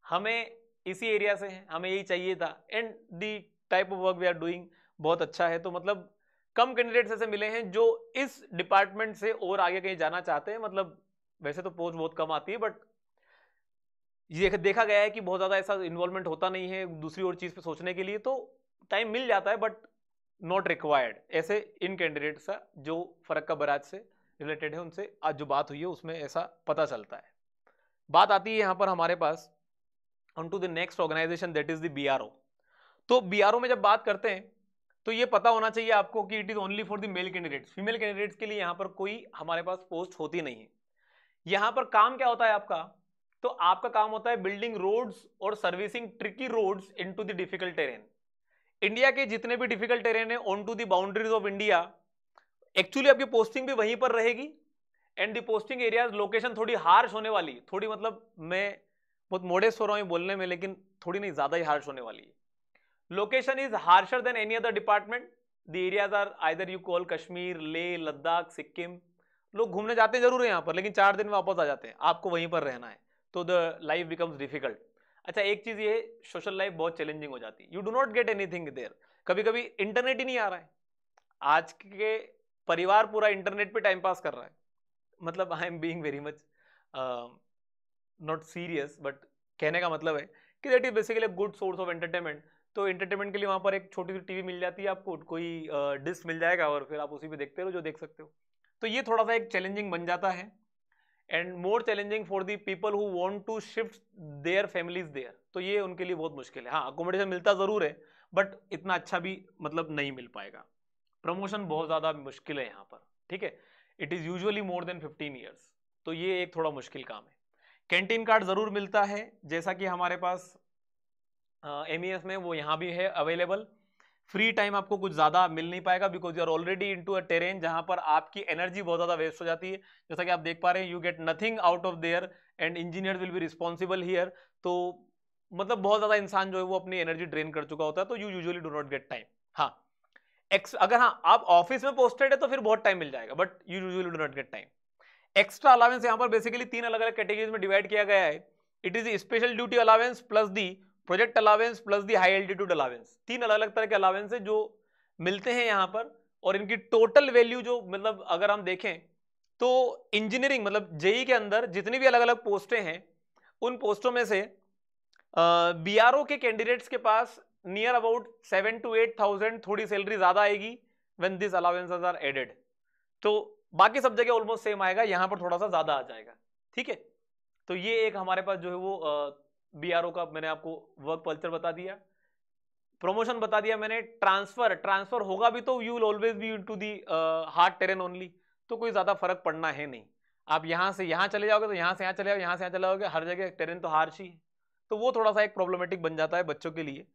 हमें इसी एरिया से है, हमें यही चाहिए था, and the type of work we are doing बहुत अच्छा है। तो मतलब कम कैंडिडेट्स ऐसे मिले हैं जो इस डिपार्टमेंट से और आगे कहीं जाना चाहते हैं, मतलब वैसे तो पोस्ट बहुत कम आती है, बट ये देखा गया है कि बहुत ज्यादा ऐसा इन्वॉल्वमेंट होता नहीं है दूसरी और चीज पे सोचने के लिए, तो टाइम मिल जाता है बट नॉट रिक्वायर्ड। ऐसे इन कैंडिडेट्स का जो फरक्का बराज से रिलेटेड है उनसे आज जो बात हुई है उसमें ऐसा पता चलता है। बात आती है यहाँ पर हमारे पास on to the next organisation, that is the BRO. तो बीआरओ में जब बात करते हैं तो ये पता होना चाहिए आपको कि it is only for the male candidates, female candidates के लिए यहाँ पर कोई हमारे पास पोस्ट होती नहीं है। यहाँ पर काम क्या होता है आपका, तो आपका काम होता है बिल्डिंग रोड्स और servicing tricky roads into the difficult terrain. India के जितने भी डिफिकल्ट टेरेन है on to the boundaries of India, actually आपकी पोस्टिंग भी वहीं पर रहेगी, and the posting areas location थोड़ी हार्श होने वाली, थोड़ी मतलब मैं बहुत मोडेस्ट हो रहा हूँ बोलने में, लेकिन थोड़ी नहीं ज्यादा ही हार्श होने वाली है। Location is harsher than any other department. The areas are either you call Kashmir, Leh, Ladakh, Sikkim. लोग घूमने जाते जरूर है यहाँ पर, लेकिन 4 दिन में वापस आ जाते हैं, आपको वहीं पर रहना है, तो द लाइफ बिकम्स डिफिकल्ट। अच्छा, एक चीज ये, सोशल लाइफ बहुत चैलेंजिंग हो जाती है, you do not get anything there. कभी कभी इंटरनेट ही नहीं आ रहा है, आज के परिवार पूरा इंटरनेट पे टाइम पास कर रहा है, मतलब I am being very much not serious, but कहने का मतलब है कि that is basically a good source of entertainment. तो एंटरटेनमेंट के लिए वहां पर एक छोटी सी टीवी मिल जाती है आपको, कोई डिस्क मिल जाएगा और फिर आप उसी पे देखते रहो जो देख सकते हो। तो ये थोड़ा सा एक चैलेंजिंग बन जाता है, and more challenging for the people who want to shift their families there, तो ये उनके लिए बहुत मुश्किल है। हाँ, अकोमोडेशन मिलता जरूर है बट इतना अच्छा भी मतलब नहीं मिल पाएगा। प्रमोशन बहुत ज्यादा मुश्किल है यहाँ पर, ठीक है, it is usually more than 15 years, तो ये एक थोड़ा मुश्किल काम है। कैंटीन कार्ड जरूर मिलता है, जैसा कि हमारे पास MES में वो यहाँ भी है अवेलेबल। फ्री टाइम आपको कुछ ज्यादा मिल नहीं पाएगा, because you are already into a terrain जहां पर आपकी एनर्जी बहुत ज्यादा वेस्ट हो जाती है। जैसा कि आप देख पा रहे हैं, you get nothing out of their and engineer will be responsible here. तो मतलब बहुत ज्यादा इंसान जो है वो अपनी एनर्जी ड्रेन कर चुका होता है, तो you usually do not get time. हाँ, अगर हाँ आप ऑफिस में पोस्टेड है तो फिर बहुत टाइम मिल जाएगा, but you usually do not get time. Extra allowance यहाँ पर बेसिकली 3 अलग अलग कैटेगरीज में डिवाइड किया गया है। It is special duty allowance plus the project allowance plus the high altitude allowance. 3 अलग अलग तरह के अलावेंस है जो मिलते हैं यहाँ पर, और इनकी टोटल वैल्यू जो मतलब अगर हम देखें तो इंजीनियरिंग मतलब जेई के अंदर जितनी भी अलग अलग पोस्टें हैं उन पोस्टों में से बीआरओ के कैंडिडेट्स के पास नियर अबाउट 7 to 8,000 थोड़ी सैलरी ज्यादा आएगी when this allowances are added. तो बाकी सब जगह ऑलमोस्ट सेम आएगा, यहां पर थोड़ा सा ज्यादा आ जाएगा। ठीक है, तो ये एक हमारे पास जो है वो बीआरओ का मैंने आपको वर्क कल्चर बता दिया, प्रमोशन बता दिया मैंने। ट्रांसफर होगा भी तो you will always be into the hard terrain only, तो कोई ज्यादा फर्क पड़ना है नहीं। आप यहां से यहां चले जाओगे तो यहां से यहां चले जाओगे, यहां से यहां चले जाओगे, हर जगह टेरेन तो हार्श ही है, तो वो थोड़ा सा एक प्रॉब्लमेटिक बन जाता है बच्चों के लिए।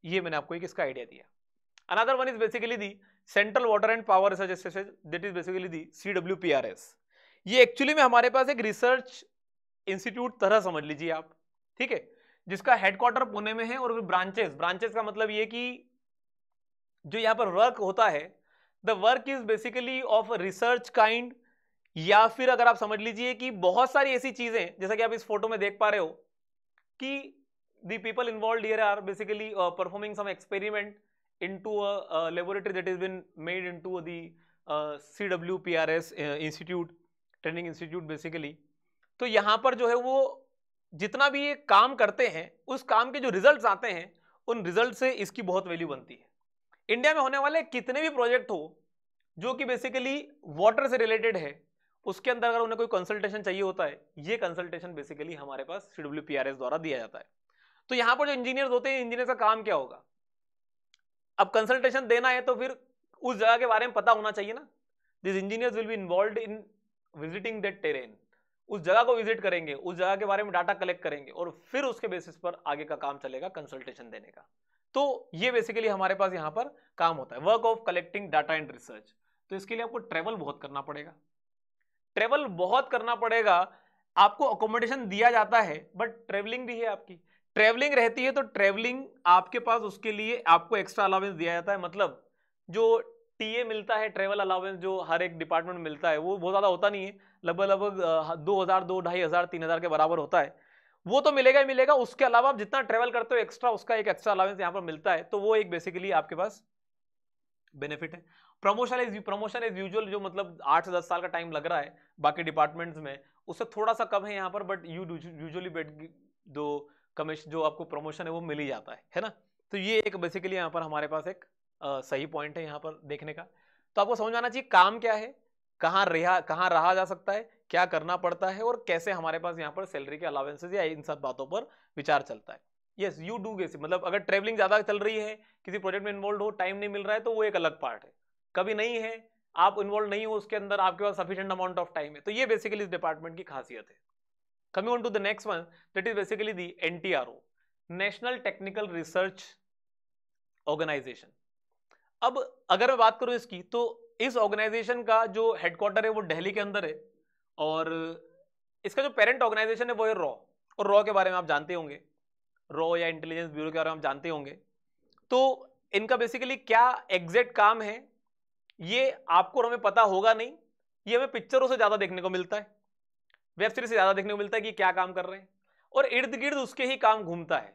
ये मैंने आपको एक इसका आइडिया दिया। Another one is basically the central water and power research institute, that is basically the CWPRS। ये एक्चुअली में हमारे पास एक रिसर्च इंस्टीट्यूट तरह समझ लीजिए आप, ठीक है, जिसका हेडक्वार्टर पुणे में है, और ब्रांचेस का मतलब ये कि जो यहाँ पर वर्क होता है the work is basically of research kind, या फिर अगर आप समझ लीजिए कि बहुत सारी ऐसी चीजें जैसा कि आप इस फोटो में देख पा रहे हो कि the people involved here are basically performing some experiment into a laboratory that has been made into the CWPRS institute, training institute basically। तो यहाँ पर जो है वो जितना भी ये काम करते हैं उस काम के जो रिजल्ट्स आते हैं उन रिजल्ट से इसकी बहुत वैल्यू बनती है। इंडिया में होने वाले कितने भी प्रोजेक्ट हो जो कि बेसिकली वाटर से रिलेटेड है, उसके अंदर अगर उन्हें कोई कंसल्टेशन चाहिए होता है, ये कंसल्टेशन बेसिकली हमारे पास CWPRS द्वारा दिया जाता है। तो यहां पर जो इंजीनियर्स होते हैं, इंजीनियर का काम क्या होगा, अब कंसल्टेशन देना है तो फिर उस जगह के बारे में पता होना चाहिए ना। This engineers will be involved in visiting that terrain, उस जगह को विजिट करेंगे, उस जगह के बारे में डाटा कलेक्ट करेंगे, और फिर उसके बेसिस पर आगे का काम चलेगा कंसल्टेशन देने का। तो ये बेसिकली हमारे पास यहाँ पर काम होता है, work of collecting data and research. तो इसके लिए आपको ट्रेवल बहुत करना पड़ेगा, आपको अकोमोडेशन दिया जाता है, बट ट्रेवलिंग भी है आपकी, ट्रेवलिंग रहती है, तो ट्रेवलिंग आपके पास उसके लिए आपको एक्स्ट्रा अलावेंस दिया जाता है। मतलब जो टीए मिलता है, ट्रेवल अलावेंस जो हर एक डिपार्टमेंट में मिलता है, वो बहुत ज्यादा होता नहीं है, लगभग 2,000 2,500 3,000 के बराबर होता है, वो तो मिलेगा ही मिलेगा। उसके अलावा आप जितना ट्रेवल करते हो एक्स्ट्रा, उसका एक एक्स्ट्रा अलावेंस यहाँ पर मिलता है, तो वो एक बेसिकली आपके पास बेनिफिट है। प्रमोशन इज यूजुअल, जो मतलब 8 से 10 साल का टाइम लग रहा है बाकी डिपार्टमेंट्स में, उससे थोड़ा सा कम है यहाँ पर, बट यूजुअली दो कमीशन जो आपको प्रमोशन है वो मिल ही जाता है ना। तो ये एक बेसिकली यहाँ पर हमारे पास एक सही पॉइंट है यहाँ पर देखने का। तो आपको समझ आना चाहिए काम क्या है, कहाँ रहा जा सकता है, क्या करना पड़ता है, और कैसे हमारे पास यहाँ पर सैलरी के अलावेंसेस या इन सब बातों पर विचार चलता है। यस यू डू गेस, मतलब अगर ट्रेवलिंग ज्यादा चल रही है, किसी प्रोजेक्ट में इन्वॉल्व हो, टाइम नहीं मिल रहा है, तो वो एक अलग पार्ट है। कभी नहीं है, आप इन्वॉल्व नहीं हो उसके अंदर, आपके पास सफिशिएंट अमाउंट ऑफ टाइम है, तो ये बेसिकली इस डिपार्टमेंट की खासियत है। Coming on to the next one, that is basically the NTRO, National Technical Research Organization। अब अगर मैं बात करूं इसकी, तो इस ऑर्गेनाइजेशन का जो हेडक्वार्टर है वो दिल्ली के अंदर है, और इसका जो पेरेंट ऑर्गेनाइजेशन है वो है रॉ, और रॉ के बारे में आप जानते होंगे, रॉ या इंटेलिजेंस ब्यूरो के बारे में आप जानते होंगे। तो इनका बेसिकली क्या एग्जैक्ट काम है ये आपको और हमें पता होगा नहीं, ये हमें पिक्चरों से ज्यादा देखने को मिलता है, वेब सीरीज से ज्यादा देखने को मिलता है कि क्या काम कर रहे हैं, और इर्द गिर्द उसके ही काम घूमता है।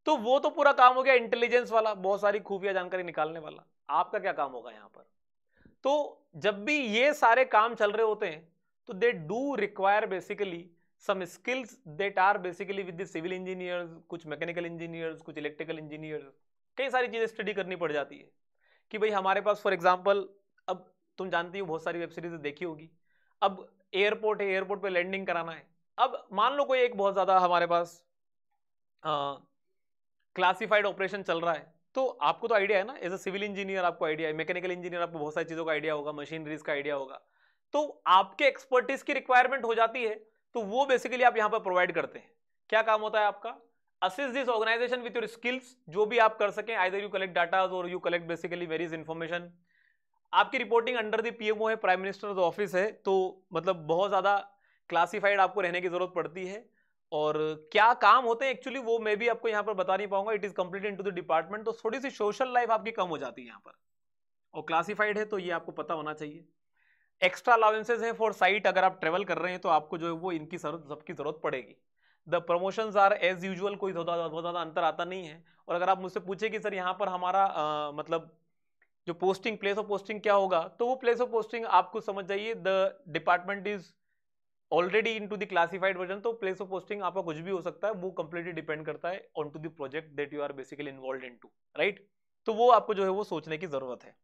तो वो तो पूरा काम हो गया इंटेलिजेंस वाला, बहुत सारी खुफिया जानकारी निकालने वाला। आपका क्या काम होगा यहाँ पर? तो जब भी ये सारे काम चल रहे होते हैं तो they do require basically some skills that are basically with the civil engineers, कुछ मैकेनिकल इंजीनियर्स, कुछ इलेक्ट्रिकल इंजीनियर्स, कई सारी चीजें स्टडी करनी पड़ जाती है कि भाई हमारे पास फॉर एग्जाम्पल, अब तुम जानती हो बहुत सारी वेब सीरीज देखी होगी, अब एयरपोर्ट है, एयरपोर्ट पे लैंडिंग कराना है। अब मान लो कोई एक बहुत ज्यादा हमारे पास क्लासिफाइड ऑपरेशन चल रहा है, तो आपको तो आइडिया है ना, एज अ सिविल इंजीनियर आपको आइडिया है, मैकेनिकल इंजीनियर आपको बहुत सारी चीजों का आइडिया होगा, मशीनरीज का आइडिया होगा, तो आपके एक्सपर्टीज की रिक्वायरमेंट हो जाती है, तो वो बेसिकली आप यहाँ पर प्रोवाइड करते हैं। क्या काम होता है आपका? Assist this organisation with your skills, जो भी आप कर सकें, आइदर यू कलेक्ट डाटा और you collect basically various information. आपकी रिपोर्टिंग अंडर द पीएमओ है, प्राइम मिनिस्टर ऑफिस है, तो मतलब बहुत ज्यादा क्लासिफाइड आपको रहने की जरूरत पड़ती है। और क्या काम होते हैं एक्चुअली वो मैं भी आपको यहाँ पर बता नहीं पाऊंगा, it is complete into the department, तो थोड़ी सी सोशल लाइफ आपकी कम हो जाती है यहाँ पर, और क्लासिफाइड है तो ये आपको पता होना चाहिए। एक्स्ट्रा अलाउंसेस हैं फॉर साइट, अगर आप ट्रेवल कर रहे हैं तो आपको जो है वो इनकी सबकी जरूरत पड़ेगी। The promotions are as usual, कोई बहुत ज़्यादा अंतर आता नहीं है। और अगर आप मुझसे पूछे कि सर यहाँ पर हमारा मतलब जो पोस्टिंग, प्लेस ऑफ पोस्टिंग क्या होगा, तो वो प्लेस ऑफ पोस्टिंग आपको समझ जाइए the department is already in to the classified version. तो प्लेस ऑफ पोस्टिंग आपका कुछ भी हो सकता है, वो कंप्लीटली डिपेंड करता है on to the project that you are basically involve in to, right. तो वो आपको जो है वो सोचने की जरूरत है।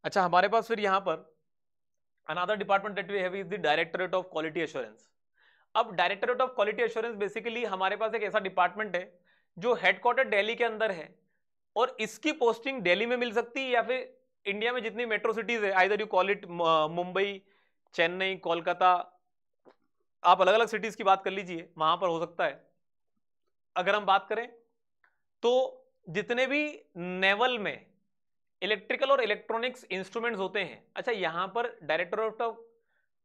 अच्छा, हमारे पास फिर यहाँ पर another department that we have is the directorate of quality assurance. अब directorate of quality assurance basically हमारे पास एक ऐसा डिपार्टमेंट है जो हेडक्वार्टर दिल्ली के अंदर है, और इसकी पोस्टिंग दिल्ली में मिल सकती है या फिर इंडिया में जितनी मेट्रो सिटीज है, either you call it Mumbai, Chennai, Kolkata, आप अलग अलग सिटीज की बात कर लीजिए, वहां पर हो सकता है। अगर हम बात करें तो जितने भी नेवल में इलेक्ट्रिकल और इलेक्ट्रॉनिक्स इंस्ट्रूमेंट्स होते हैं, अच्छा यहां पर डायरेक्टरेट ऑफ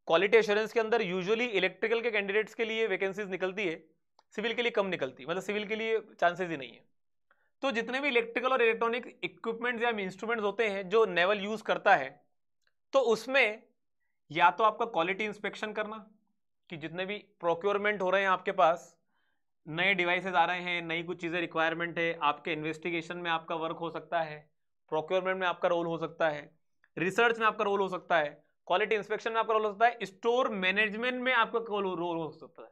क्वालिटी एश्योरेंस के अंदर यूजुअली इलेक्ट्रिकल के कैंडिडेट्स के लिए वैकेंसीज निकलती है, सिविल के लिए कम निकलती, मतलब सिविल के लिए चांसेस ही नहीं है। तो जितने भी इलेक्ट्रिकल और इलेक्ट्रॉनिक इक्विपमेंट्स या इंस्ट्रूमेंट्स होते हैं जो नेवल यूज करता है, तो उसमें या तो आपका क्वालिटी इंस्पेक्शन करना कि जितने भी प्रोक्योरमेंट हो रहे हैं आपके पास, नए डिवाइसेस आ रहे हैं, नई कुछ चीजें रिक्वायरमेंट है, आपके इन्वेस्टिगेशन में आपका वर्क हो सकता है, प्रोक्योरमेंट में आपका रोल हो सकता है, रिसर्च में आपका रोल हो सकता है, क्वालिटी इंस्पेक्शन में आपका रोल हो सकता है, स्टोर मैनेजमेंट में आपका रोल हो सकता है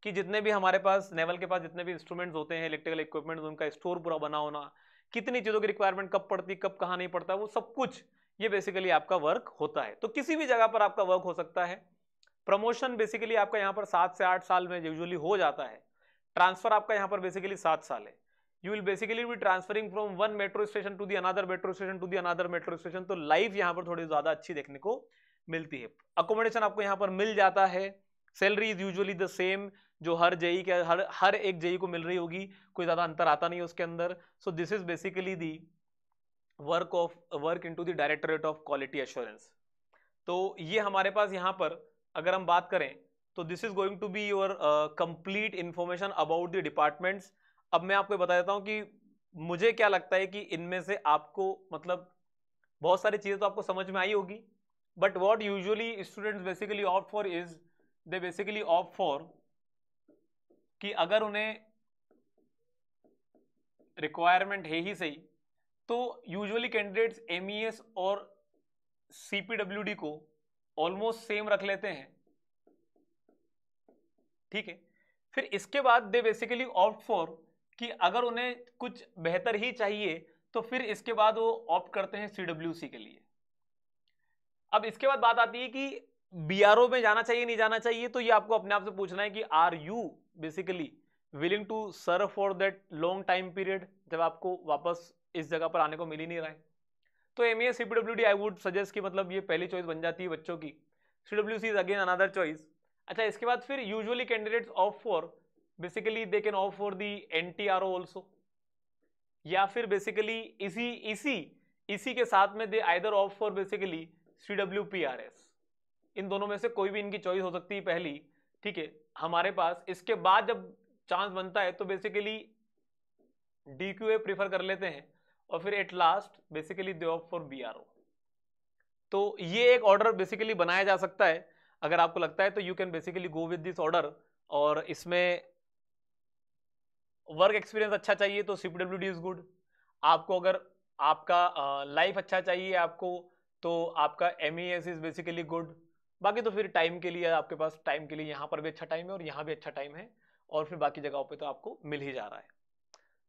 कि जितने भी हमारे पास नेवल के पास जितने भी इंस्ट्रूमेंट्स होते हैं, इलेक्ट्रिकल इक्विपमेंट, उनका स्टोर पूरा बना होना, कितनी चीजों की रिक्वायरमेंट कब पड़ती, कब कहाँ नहीं पड़ता, वो सब कुछ ये बेसिकली आपका वर्क होता है। तो किसी भी जगह पर आपका वर्क हो सकता है। प्रमोशन बेसिकली आपका यहाँ पर 7 से 8 साल में यूजुअली हो जाता है। ट्रांसफर आपका यहाँ पर बेसिकली 7 साल है। You will basically be transferring from one metro station to the another metro station to the another metro station. तो लाइफ यहाँ पर थोड़ी ज्यादा अच्छी देखने को मिलती है। अकोमोडेशन आपको यहाँ पर मिल जाता है। Salary is usually the same जो हर जेई के हर एक जेई को मिल रही होगी, कोई ज्यादा अंतर आता नहीं है उसके अंदर। So this is basically the work into the directorate of quality assurance. तो ये हमारे पास यहाँ पर अगर हम बात करें तो this is going to be your complete information about the departments. अब मैं आपको बता देता हूँ कि मुझे क्या लगता है कि इनमें से आपको मतलब बहुत सारी चीजें तो आपको समझ में आई होगी, but what usually students basically opt for is they basically opt for कि अगर उन्हें रिक्वायरमेंट है ही सही तो यूजुअली कैंडिडेट्स एमईएस और सीपीडब्ल्यूडी को ऑलमोस्ट सेम रख लेते हैं, ठीक है। फिर इसके बाद दे बेसिकली ऑप्ट फॉर कि अगर उन्हें कुछ बेहतर ही चाहिए तो फिर इसके बाद वो ऑप्ट करते हैं सीडब्ल्यूसी के लिए। अब इसके बाद बात आती है कि बीआरओ में जाना चाहिए नहीं जाना चाहिए, तो ये आपको अपने आप से पूछना है कि are you basically willing to serve for that long time period, जब आपको वापस इस जगह पर आने को मिल ही नहीं रहा है। तो MES CPWD I would suggest कि मतलब ये पहली चॉइस बन जाती है बच्चों की। CWC is again another choice. अच्छा, इसके बाद फिर usually candidates opt for basically they can opt for the NTRO also, या फिर बेसिकली इसी के साथ में दे आइदर ऑप्ट फॉर बेसिकली सीडब्ल्यूपीआरएस। इन दोनों में से कोई भी इनकी चॉइस हो सकती है पहली, ठीक है। हमारे पास इसके बाद जब चांस बनता है तो बेसिकली डीक्यूए प्रीफर कर लेते हैं, और फिर at last basically they opt for BRO. तो ये एक ऑर्डर बेसिकली बनाया जा सकता है, अगर आपको लगता है तो you can basically go with this order. और इसमें वर्क एक्सपीरियंस अच्छा चाहिए तो सीपीडब्ल्यूडी इज गुड। आपको अगर आपका लाइफ अच्छा चाहिए आपको तो आपका एमईएस इज बेसिकली गुड। बाकी तो फिर टाइम के लिए आपके पास टाइम के लिए यहाँ पर भी अच्छा टाइम है और यहाँ भी अच्छा टाइम है, और फिर बाकी जगहों पे तो आपको मिल ही जा रहा है।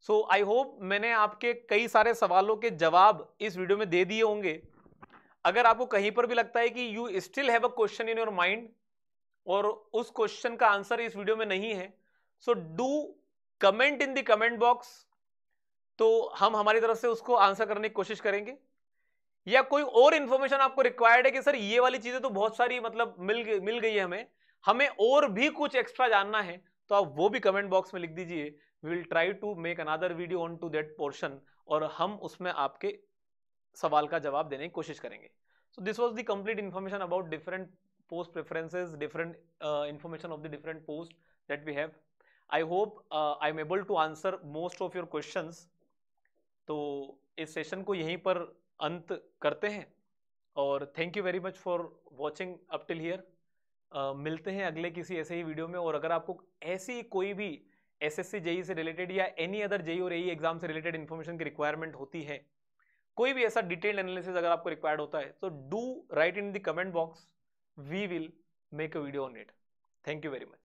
सो आई होप मैंने आपके कई सारे सवालों के जवाब इस वीडियो में दे दिए होंगे। अगर आपको कहीं पर भी लगता है कि you still have a question in your mind और उस क्वेश्चन का आंसर इस वीडियो में नहीं है, so do comment in the comment box, तो हम हमारी तरफ से उसको आंसर करने की कोशिश करेंगे। या कोई और इंफॉर्मेशन आपको रिक्वायर्ड है कि सर ये वाली चीजें तो बहुत सारी मतलब मिल गई है हमें और भी कुछ एक्स्ट्रा जानना है, तो आप वो भी कमेंट बॉक्स में लिख दीजिए। We will try to make another video on to that portion, और हम उसमें आपके सवाल का जवाब देने की कोशिश करेंगे। So this was the complete information about different post preferences, different information of the different post that we have. I hope I am able to answer most of your questions. तो इस सेशन को यहीं पर अंत करते हैं और thank you very much for watching up till here. मिलते हैं अगले किसी ऐसे ही वीडियो में। और अगर आपको ऐसी कोई भी एसएससी जेई से रिलेटेड या एनी अदर जेई और एई एग्जाम से रिलेटेड इन्फॉर्मेशन की रिक्वायरमेंट होती है, कोई भी ऐसा डिटेल्ड एनालिसिस अगर आपको रिक्वायर्ड होता है, तो do write in the comment box, we will make a video on it. Thank you very much.